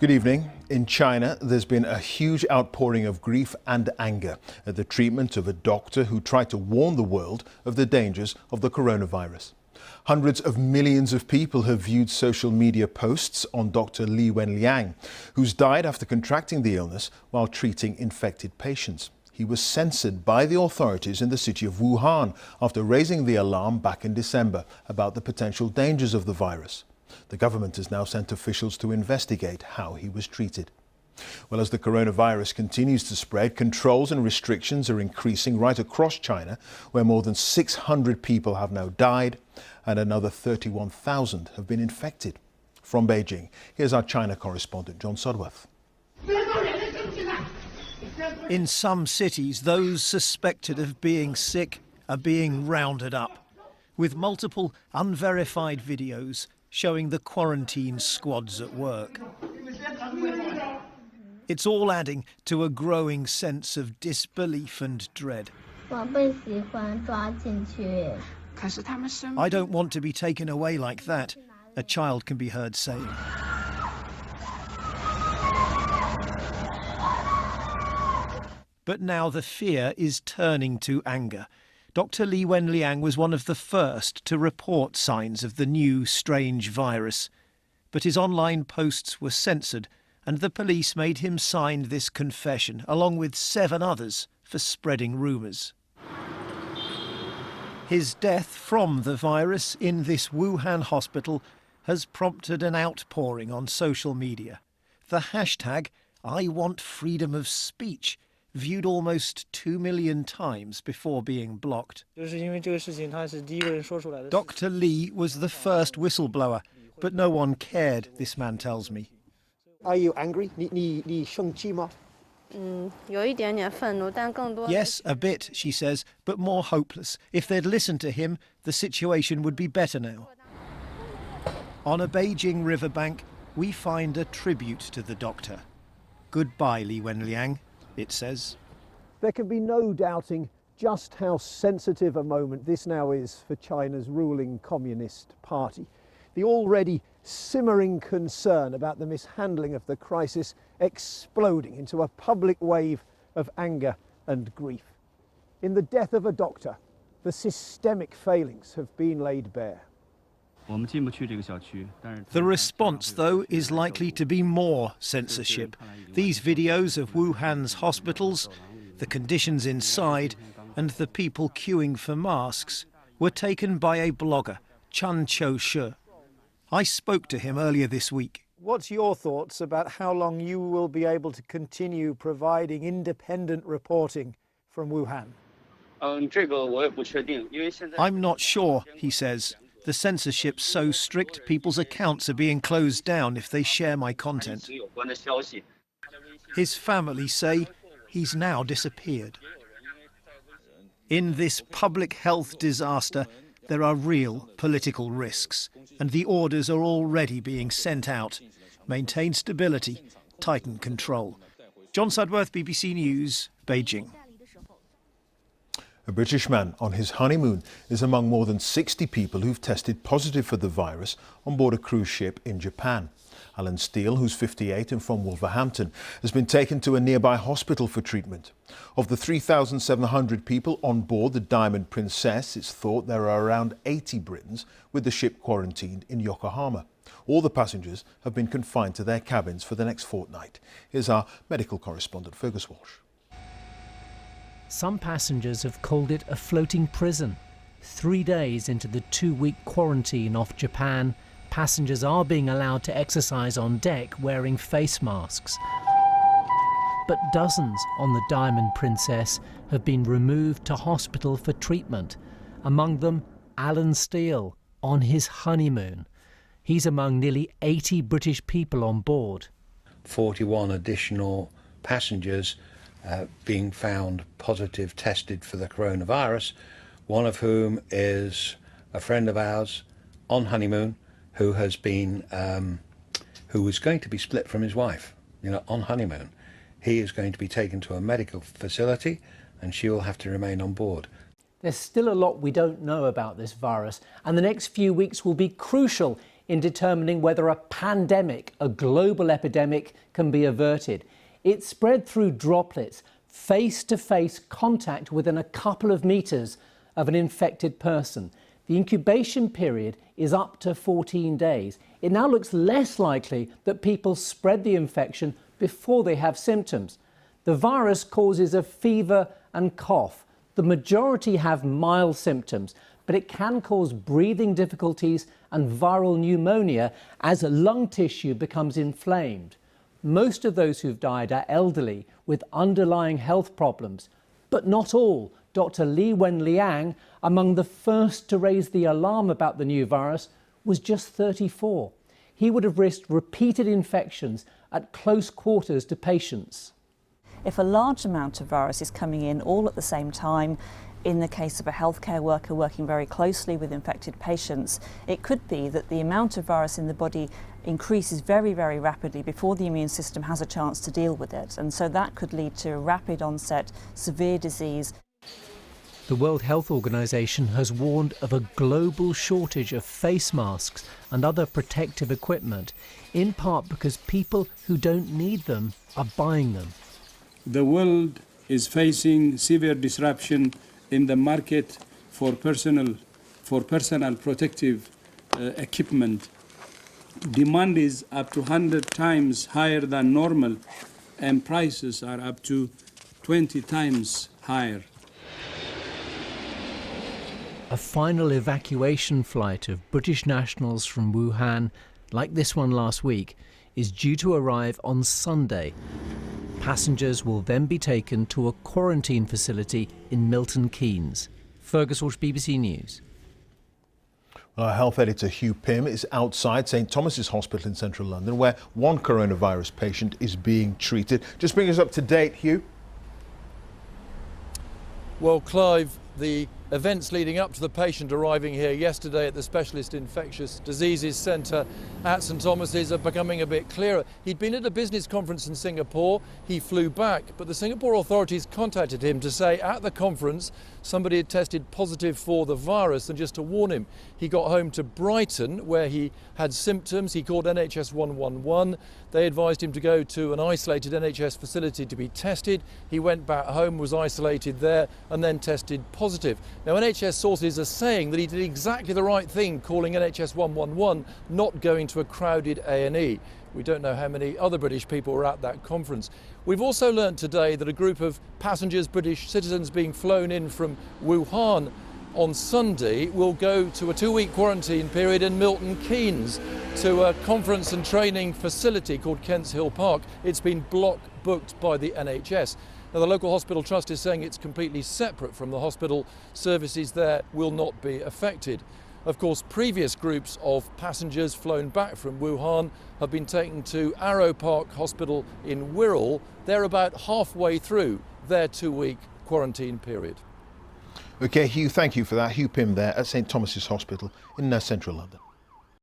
Good evening. In China, there's been a huge outpouring of grief and anger at the treatment of a doctor who tried to warn the world of the dangers of the coronavirus. Hundreds of millions of people have viewed social media posts on Dr. Li Wenliang, who's died after contracting the illness while treating infected patients. He was censored by the authorities in the city of Wuhan after raising the alarm back in December about the potential dangers of the virus. The government has now sent officials to investigate how he was treated. Well, as the coronavirus continues to spread, controls and restrictions are increasing right across China, where more than 600 people have now died and another 31,000 have been infected. From Beijing, here's our China correspondent, John Sudworth. In some cities, those suspected of being sick are being rounded up, with multiple unverified videos showing the quarantine squads at work. It's all adding to a growing sense of disbelief and dread. I don't want to be taken away like that, a child can be heard saying. But now the fear is turning to anger. Dr. Li Wenliang was one of the first to report signs of the new strange virus. But his online posts were censored, and the police made him sign this confession, along with 7 others, for spreading rumours. His death from the virus in this Wuhan hospital has prompted an outpouring on social media. The hashtag #IWantFreedomOfSpeech viewed almost 2 million times before being blocked. Dr. Li was the first whistleblower, but no one cared, this man tells me. Are you angry? Yes, a bit, she says, but more hopeless. If they'd listened to him, the situation would be better now. On a Beijing riverbank, we find a tribute to the doctor. Goodbye, Li Wenliang, it says. There can be no doubting just how sensitive a moment this now is for China's ruling Communist Party. The already simmering concern about the mishandling of the crisis exploding into a public wave of anger and grief. In the death of a doctor, the systemic failings have been laid bare. The response, though, is likely to be more censorship. These videos of Wuhan's hospitals, the conditions inside, and the people queuing for masks were taken by a blogger, Chan Cho-she. I spoke to him earlier this week. What's your thoughts about how long you will be able to continue providing independent reporting from Wuhan? I'm not sure, he says. The censorship's so strict, people's accounts are being closed down if they share my content. His family say he's now disappeared. In this public health disaster, there are real political risks, and the orders are already being sent out. Maintain stability, tighten control. John Sudworth, BBC News, Beijing. A British man on his honeymoon is among more than 60 people who've tested positive for the virus on board a cruise ship in Japan. Alan Steele, who's 58 and from Wolverhampton, has been taken to a nearby hospital for treatment. Of the 3,700 people on board the Diamond Princess, it's thought there are around 80 Britons, with the ship quarantined in Yokohama. All the passengers have been confined to their cabins for the next fortnight. Here's our medical correspondent, Fergus Walsh. Some passengers have called it a floating prison. 3 days into the 2-week quarantine off Japan, passengers are being allowed to exercise on deck wearing face masks. But dozens on the Diamond Princess have been removed to hospital for treatment. Among them, Alan Steele, on his honeymoon. He's among nearly 80 British people on board. 41 additional passengers being found positive tested for the coronavirus, one of whom is a friend of ours on honeymoon who has been, who was going to be split from his wife, on honeymoon. He is going to be taken to a medical facility and she will have to remain on board. There's still a lot we don't know about this virus, and the next few weeks will be crucial in determining whether a pandemic, a global epidemic, can be averted. It's spread through droplets, face-to-face contact within a couple of meters of an infected person. The incubation period is up to 14 days. It now looks less likely that people spread the infection before they have symptoms. The virus causes a fever and cough. The majority have mild symptoms, but it can cause breathing difficulties and viral pneumonia as lung tissue becomes inflamed. Most of those who've died are elderly with underlying health problems, but not all. Dr. Li Wenliang, among the first to raise the alarm about the new virus, was just 34. He would have risked repeated infections at close quarters to patients. If a large amount of virus is coming in all at the same time, in the case of a healthcare worker working very closely with infected patients, it could be that the amount of virus in the body increases very, very rapidly before the immune system has a chance to deal with it. And so that could lead to rapid onset, severe disease. The World Health Organization has warned of a global shortage of face masks and other protective equipment, in part because people who don't need them are buying them. The world is facing severe disruption in the market for personal protective equipment. Demand is up to 100 times higher than normal, and prices are up to 20 times higher. A final evacuation flight of British nationals from Wuhan, like this one last week, is due to arrive on Sunday. Passengers will then be taken to a quarantine facility in Milton Keynes. Fergus Walsh, BBC News. Our health editor Hugh Pym is outside St Thomas's Hospital in central London, where one coronavirus patient is being treated. Just bring us up to date, Hugh. Well, Clive, the events leading up to the patient arriving here yesterday at the Specialist Infectious Diseases Centre at St Thomas's are becoming a bit clearer. He'd been at a business conference in Singapore. He flew back, but the Singapore authorities contacted him to say at the conference somebody had tested positive for the virus, and just to warn him. He got home to Brighton where he had symptoms. He called NHS 111. They advised him to go to an isolated NHS facility to be tested. He went back home, was isolated there, and then tested positive. Now, NHS sources are saying that he did exactly the right thing, calling NHS 111, not going to a crowded A&E. We don't know how many other British people were at that conference. We've also learnt today that a group of passengers, British citizens being flown in from Wuhan on Sunday, will go to a 2-week quarantine period in Milton Keynes to a conference and training facility called Kents Hill Park. It's been block booked by the NHS. Now, the local hospital trust is saying it's completely separate from the hospital. Services there will not be affected. Of course, previous groups of passengers flown back from Wuhan have been taken to Arrow Park Hospital in Wirral. They're about halfway through their 2-week quarantine period. OK, Hugh, thank you for that. Hugh Pym there at St Thomas's Hospital in central London.